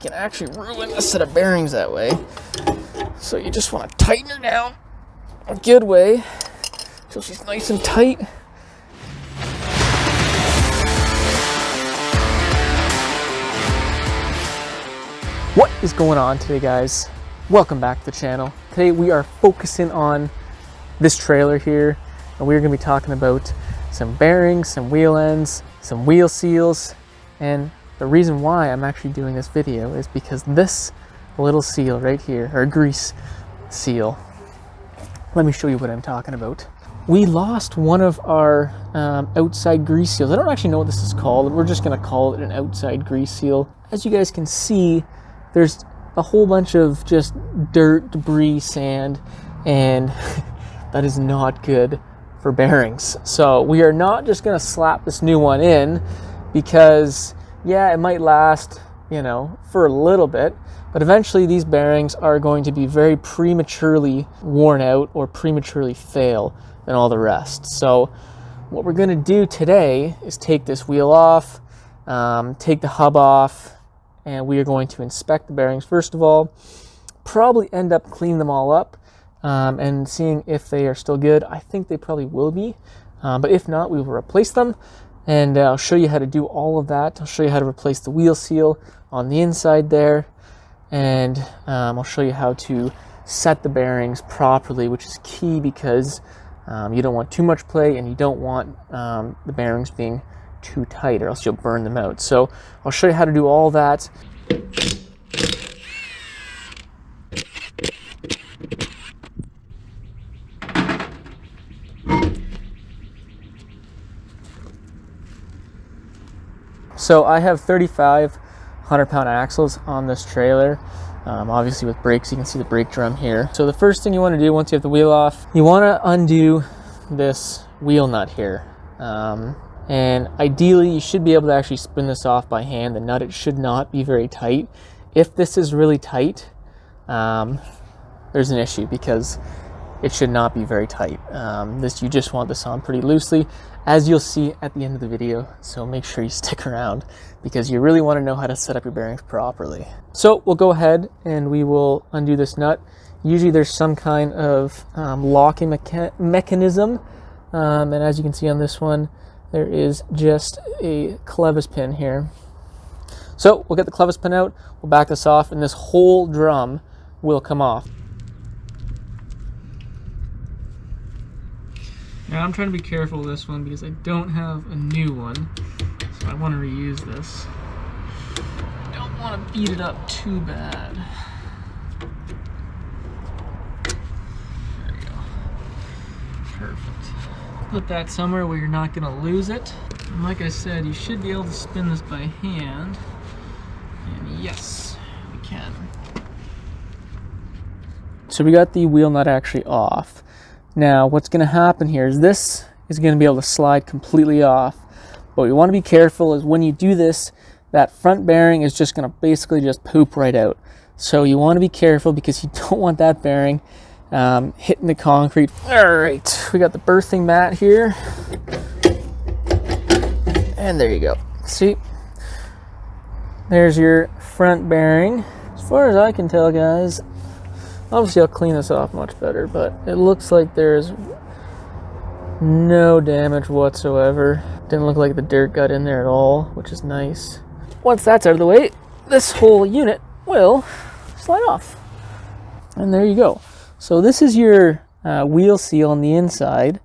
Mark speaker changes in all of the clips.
Speaker 1: can actually ruin a set of bearings that way. So you just want to tighten her down a good way till she's nice and tight. What is going on today, guys? Welcome back to the channel. Today we are focusing on this trailer here, and we're going to be talking about some bearings, some wheel ends, some wheel seals, and the reason why I'm actually doing this video is because this little seal right here, or grease seal, let me show you what I'm talking about. We lost one of our outside grease seals. I don't actually know what this is called. We're just going to call it an outside grease seal. As you guys can see, there's a whole bunch of just dirt, debris, sand, and that is not good for bearings. So we are not just going to slap this new one in because, yeah, it might last, you know, for a little bit, but eventually these bearings are going to be very prematurely worn out or prematurely fail than all the rest. So what we're going to do today is take this wheel off, take the hub off, and we are going to inspect the bearings first of all, probably end up cleaning them all up and seeing if they are still good. I think they probably will be, but if not, we will replace them, and I'll show you how to do all of that. I'll show you how to replace the wheel seal on the inside there, and I'll show you how to set the bearings properly, which is key because you don't want too much play and you don't want the bearings being too tight, or else you'll burn them out. So I'll show you how to do all that. So I have 35 100-pound axles on this trailer. Obviously with brakes, you can see the brake drum here. So the first thing you want to do once you have the wheel off, you want to undo this wheel nut here. And ideally you should be able to actually spin this off by hand. The nut, it should not be very tight. If this is really tight, there's an issue because it should not be very tight. You just want this on pretty loosely, as you'll see at the end of the video. So make sure you stick around because you really want to know how to set up your bearings properly. So we'll go ahead and we will undo this nut. Usually there's some kind of locking mechanism, and as you can see on this one, there is just a clevis pin here. So we'll get the clevis pin out, we'll back this off, and this whole drum will come off. Now I'm trying to be careful with this one because I don't have a new one, so I want to reuse this. I don't want to beat it up too bad. There we go. Perfect. Put that somewhere where you're not going to lose it. And like I said, you should be able to spin this by hand. And yes, we can. So we got the wheel nut actually off. Now what's going to happen here is this is going to be able to slide completely off. But what you want to be careful is when you do this, that front bearing is just going to basically just poop right out. So you want to be careful because you don't want that bearing hitting the concrete. All right, we got the berthing mat here, and there you go. See, there's your front bearing. As far as I can tell, guys, obviously I'll clean this off much better, but it looks like there's no damage whatsoever. Didn't look like the dirt got in there at all, which is nice. Once that's out of the way, this whole unit will slide off, and there you go. So this is your wheel seal on the inside,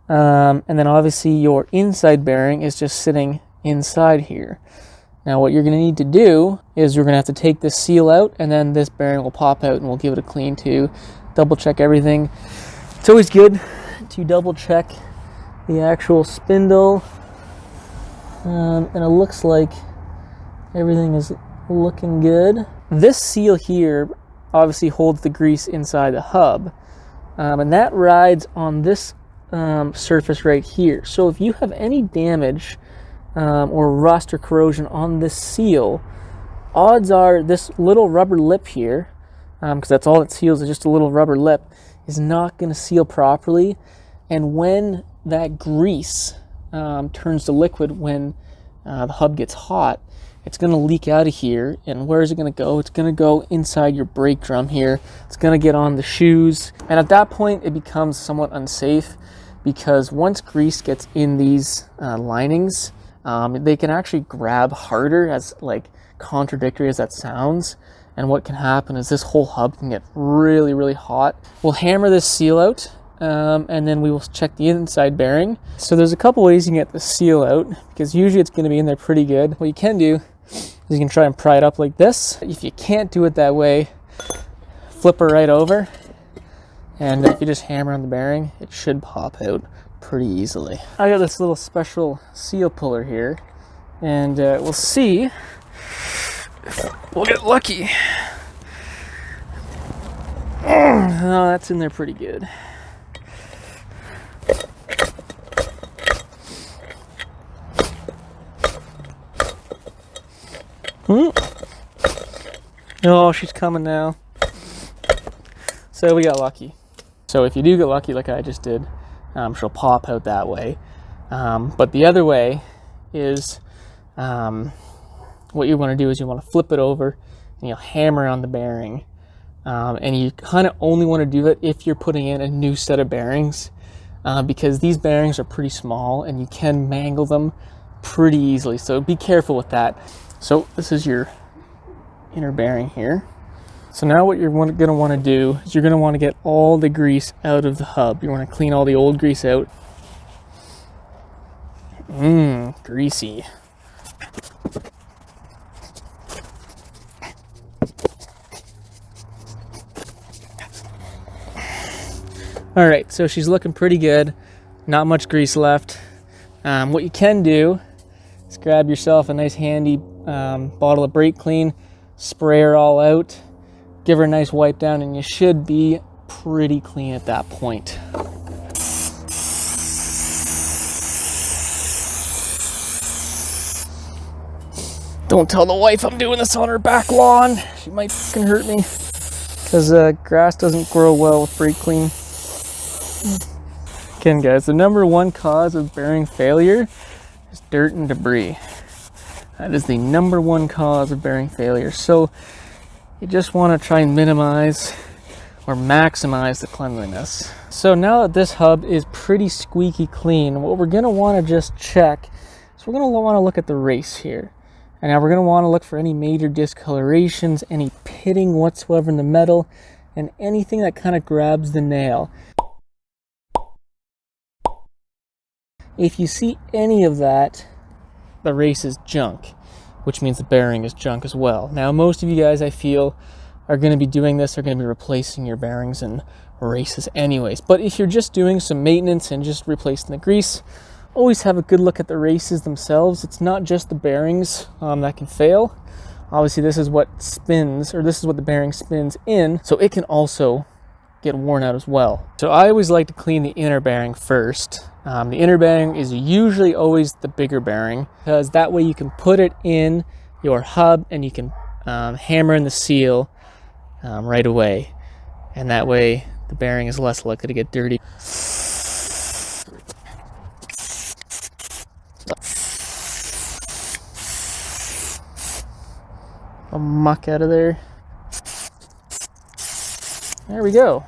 Speaker 1: and then obviously your inside bearing is just sitting inside here. Now what you're going to need to do is you're going to have to take this seal out, and then this bearing will pop out and we'll give it a clean too. Double check everything. It's always good to double check the actual spindle, and it looks like everything is looking good. This seal here obviously holds the grease inside the hub, and that rides on this surface right here. So if you have any damage or rust or corrosion on this seal, odds are this little rubber lip here, because that's all it seals, is just a little rubber lip, is not going to seal properly. And when that grease turns to liquid, when the hub gets hot, it's going to leak out of here. And where is it going to go? It's going to go inside your brake drum here. It's going to get on the shoes. And at that point, it becomes somewhat unsafe, because once grease gets in these linings, they can actually grab harder, as like contradictory as that sounds. And what can happen is this whole hub can get really, really hot. We'll hammer this seal out, and then we will check the inside bearing. So there's a couple ways you can get the seal out, because usually it's going to be in there pretty good. What you can do is you can try and pry it up like this. If you can't do it that way, flip her right over, and if you just hammer on the bearing, it should pop out pretty easily. I got this little special seal puller here, and we'll see if we'll get lucky. Oh, that's in there pretty good. Oh, she's coming now. So we got lucky. So if you do get lucky like I just did, she'll pop out that way. But the other way is, what you want to do is you want to flip it over and you'll hammer on the bearing. And you kind of only want to do it if you're putting in a new set of bearings, because these bearings are pretty small and you can mangle them pretty easily. So be careful with that. So this is your inner bearing here. So now what you're going to want to do is you're going to want to get all the grease out of the hub. You want to clean all the old grease out. Greasy. All right, so she's looking pretty good. Not much grease left. What you can do is grab yourself a nice handy bottle of brake clean, spray her all out, give her a nice wipe down, and you should be pretty clean at that point. Don't tell the wife I'm doing this on her back lawn. She might fucking hurt me, because grass doesn't grow well with brake clean. Again, guys, the number one cause of bearing failure is dirt and debris. That is the number one cause of bearing failure. So you just want to try and minimize or maximize the cleanliness. So now that this hub is pretty squeaky clean, what we're going to want to just check is we're going to want to look at the race here. And now we're going to want to look for any major discolorations, any pitting whatsoever in the metal, and anything that kind of grabs the nail. If you see any of that, the race is junk, which means the bearing is junk as well. Now, most of you guys, I feel, are going to be doing this. They're going to be replacing your bearings and races anyways. But if you're just doing some maintenance and just replacing the grease, always have a good look at the races themselves. It's not just the bearings that can fail. Obviously, this is what spins, or this is what the bearing spins in, so it can also get worn out as well. So I always like to clean the inner bearing first. The inner bearing is usually always the bigger bearing, because that way you can put it in your hub and you can hammer in the seal right away, and that way the bearing is less likely to get dirty. A muck out of there. There we go.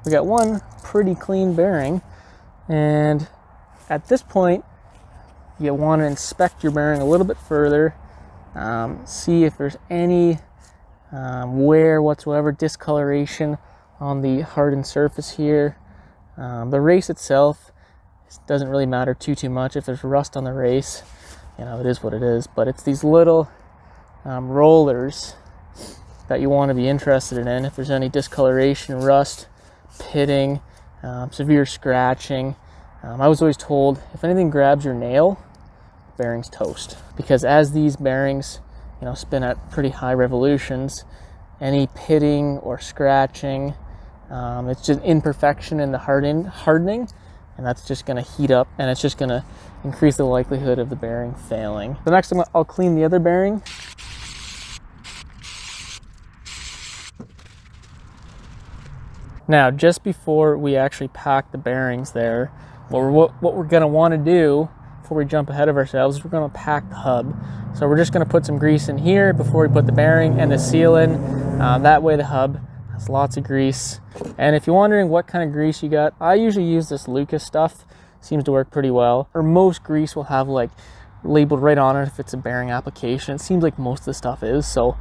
Speaker 1: We got one pretty clean bearing, and at this point you want to inspect your bearing a little bit further, see if there's any wear whatsoever, discoloration on the hardened surface here. The race itself doesn't really matter too much. If there's rust on the race, you know, it is what it is, but it's these little rollers that you want to be interested in. If there's any discoloration, rust, pitting, severe scratching. I was always told if anything grabs your nail, bearing's toast, because as these bearings, you know, spin at pretty high revolutions, any pitting or scratching, it's just imperfection in the hardening, and that's just going to heat up, and it's just going to increase the likelihood of the bearing failing. The next time I'll clean the other bearing. Now, just before we actually pack the bearings there, what we're going to want to do before we jump ahead of ourselves is we're going to pack the hub. So So we're just going to put some grease in here before we put the bearing and the seal in. That way the hub has lots of grease. And if you're wondering what kind of grease you got, I usually use this Lucas stuff. Seems to work pretty well. Or most grease will have like labeled right on it if it's a bearing application. It seems like most of the stuff is. So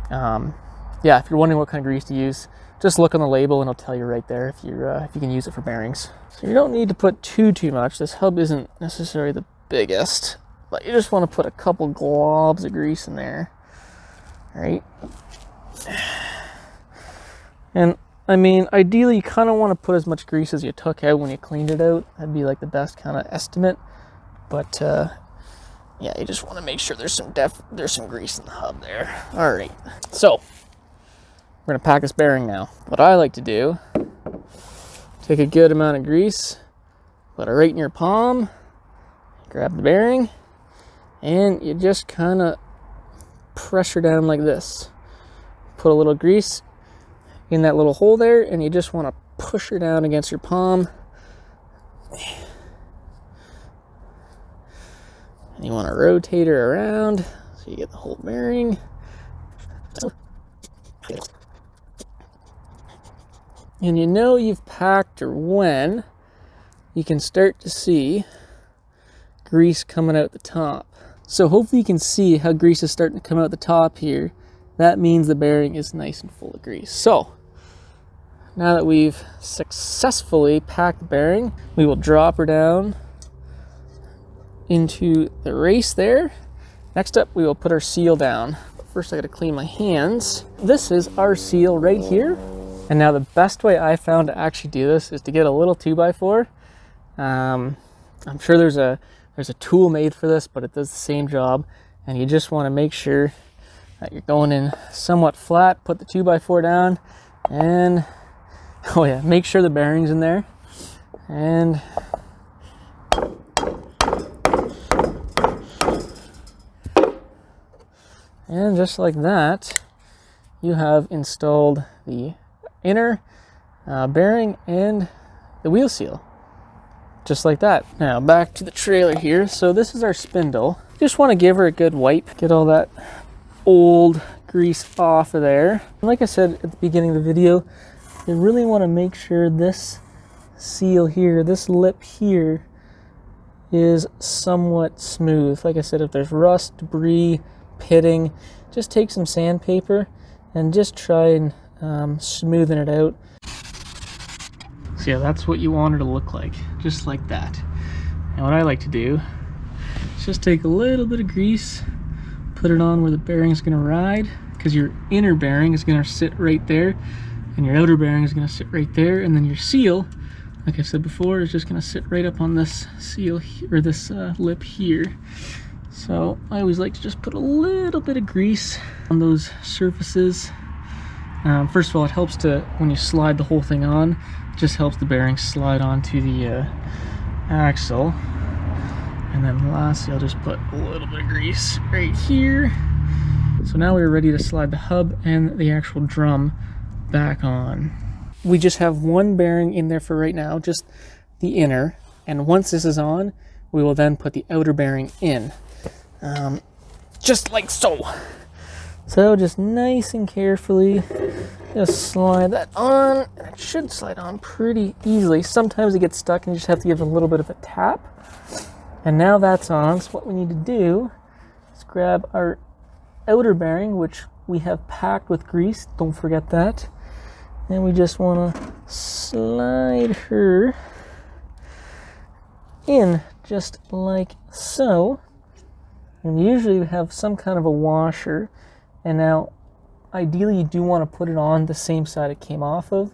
Speaker 1: yeah, if you're wondering what kind of grease to use, just look on the label and it'll tell you right there if you can use it for bearings. So you don't need to put too much. This hub isn't necessarily the biggest, but you just want to put a couple globs of grease in there, right? And I mean, ideally you kind of want to put as much grease as you took out when you cleaned it out. That'd be like the best kind of estimate. But yeah, you just want to make sure there's some grease in the hub there. All right, so we're gonna pack this bearing now. What I like to do, take a good amount of grease, put it right in your palm, grab the bearing, and you just kind of pressure down like this. Put a little grease in that little hole there, and you just want to push her down against your palm. And you want to rotate her around so you get the whole bearing. And you know you've packed her when you can start to see grease coming out the top. So hopefully you can see how grease is starting to come out the top here. That means the bearing is nice and full of grease. So now that we've successfully packed the bearing, we will drop her down into the race there. Next up, we will put our seal down. But first I gotta clean my hands. This is our seal right here. And now the best way I found to actually do this is to get a little 2x4. I'm sure there's a tool made for this, but it does the same job. And you just want to make sure that you're going in somewhat flat. Put the 2x4 down, and oh yeah, make sure the bearing's in there. And just like that, you have installed the inner bearing and the wheel seal, just like that. Now back to the trailer here. So this is our spindle. Just want to give her a good wipe, get all that old grease off of there. And like I said at the beginning of the video, you really want to make sure this seal here, this lip here, is somewhat smooth. Like I said, if there's rust, debris, pitting, just take some sandpaper and just try and smoothing it out. So yeah, that's what you want her to look like, just like that. And what I like to do is just take a little bit of grease, put it on where the bearing is going to ride, because your inner bearing is going to sit right there and your outer bearing is going to sit right there, and then your seal, like I said before, is just going to sit right up on this seal or this lip here. So I always like to just put a little bit of grease on those surfaces. First of all, it helps to, when you slide the whole thing on, it just helps the bearing slide onto the axle. And then lastly, I'll just put a little bit of grease right here. So now we're ready to slide the hub and the actual drum back on. We just have one bearing in there for right now, just the inner. And once this is on, we will then put the outer bearing in. Just like so. So just nice and carefully, just slide that on. It should slide on pretty easily. Sometimes it gets stuck and you just have to give it a little bit of a tap. And now that's on, so what we need to do is grab our outer bearing, which we have packed with grease, don't forget that. And we just want to slide her in just like so. And usually we have some kind of a washer. And now, ideally, you do want to put it on the same side it came off of.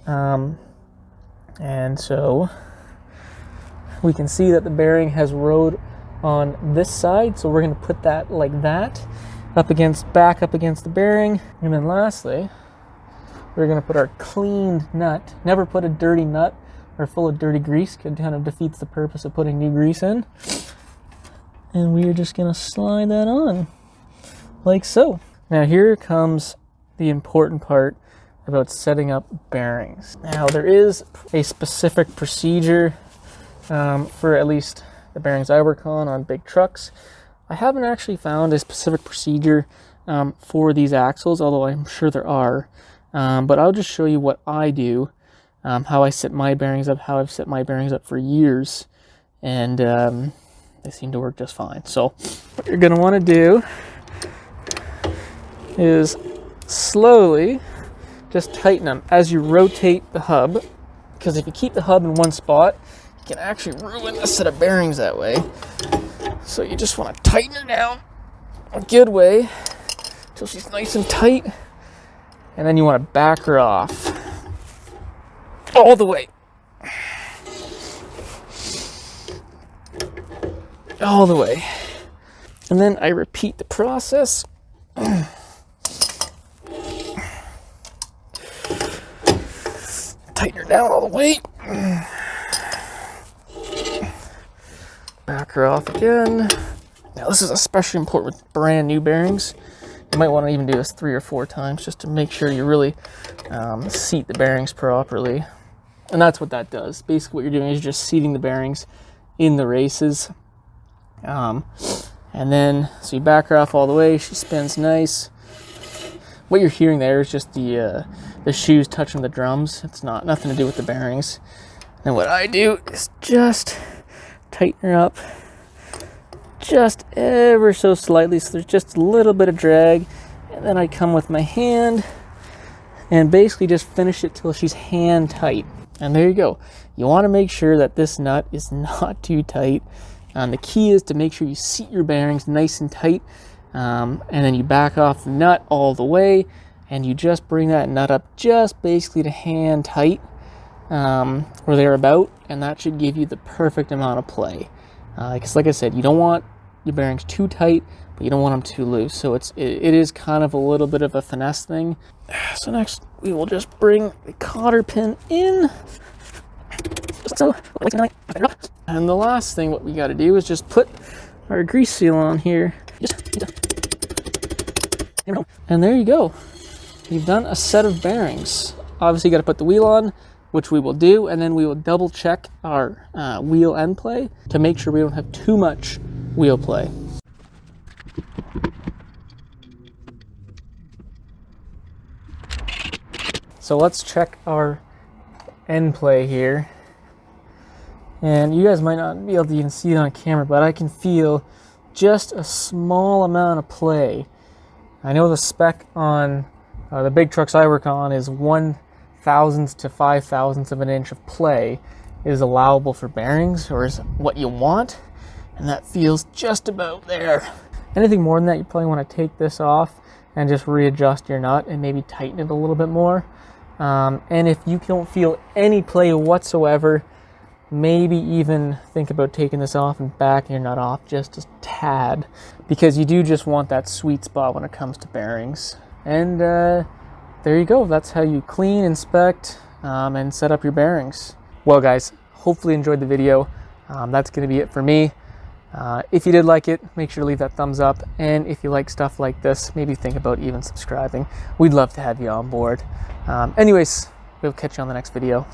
Speaker 1: And so we can see that the bearing has rode on this side. So we're going to put that like that, back up against the bearing. And then lastly, we're going to put our cleaned nut. Never put a dirty nut or full of dirty grease. It kind of defeats the purpose of putting new grease in. And we are just going to slide that on like so. Now here comes the important part about setting up bearings. Now there is a specific procedure for at least the bearings I work on big trucks. I haven't actually found a specific procedure for these axles, although I'm sure there are. But I'll just show you what I do, how I set my bearings up, how I've set my bearings up for years, and they seem to work just fine. So what you're going to want to do is slowly just tighten them as you rotate the hub, because if you keep the hub in one spot, you can actually ruin a set of bearings that way. So you just want to tighten her down a good way until she's nice and tight, and then you want to back her off all the way. All the way. And then I repeat the process. Tighten her down all the way. Back her off again. Now this is especially important with brand new bearings. You might want to even do this 3 or 4 times just to make sure you really seat the bearings properly. And that's what that does. Basically what you're doing is just seating the bearings in the races. And then, so you back her off all the way, she spins nice. What you're hearing there is just the shoes touching the drums. It's nothing to do with the bearings. And what I do is just tighten her up just ever so slightly, so there's just a little bit of drag, and then I come with my hand and basically just finish it till she's hand tight. And there you go. You want to make sure that this nut is not too tight. The key is to make sure you seat your bearings nice and tight, and then you back off the nut all the way, and you just bring that nut up just basically to hand tight, or thereabout, and that should give you the perfect amount of play. Because like I said, you don't want your bearings too tight, but you don't want them too loose. So it is kind of a little bit of a finesse thing. So next we will just bring the cotter pin in. And the last thing what we got to do is just put our grease seal on here. And there you go. You've done a set of bearings. Obviously you got to put the wheel on, which we will do, and then we will double check our wheel end play to make sure we don't have too much wheel play. So let's check our end play here. And you guys might not be able to even see it on camera, but I can feel just a small amount of play. I know the spec on the big trucks I work on is 1/1000th to 5/1000th of an inch of play is allowable for bearings, or is what you want, and that feels just about there. Anything more than that, you probably want to take this off and just readjust your nut and maybe tighten it a little bit more. And if you don't feel any play whatsoever, maybe even think about taking this off and backing your nut off just a tad, because you do just want that sweet spot when it comes to bearings. And there you go. That's how you clean, inspect, and set up your bearings. Well guys, hopefully you enjoyed the video. That's going to be it for me. If you did like it, make sure to leave that thumbs up, and if you like stuff like this, maybe think about even subscribing. We'd love to have you on board. Anyways, we'll catch you on the next video.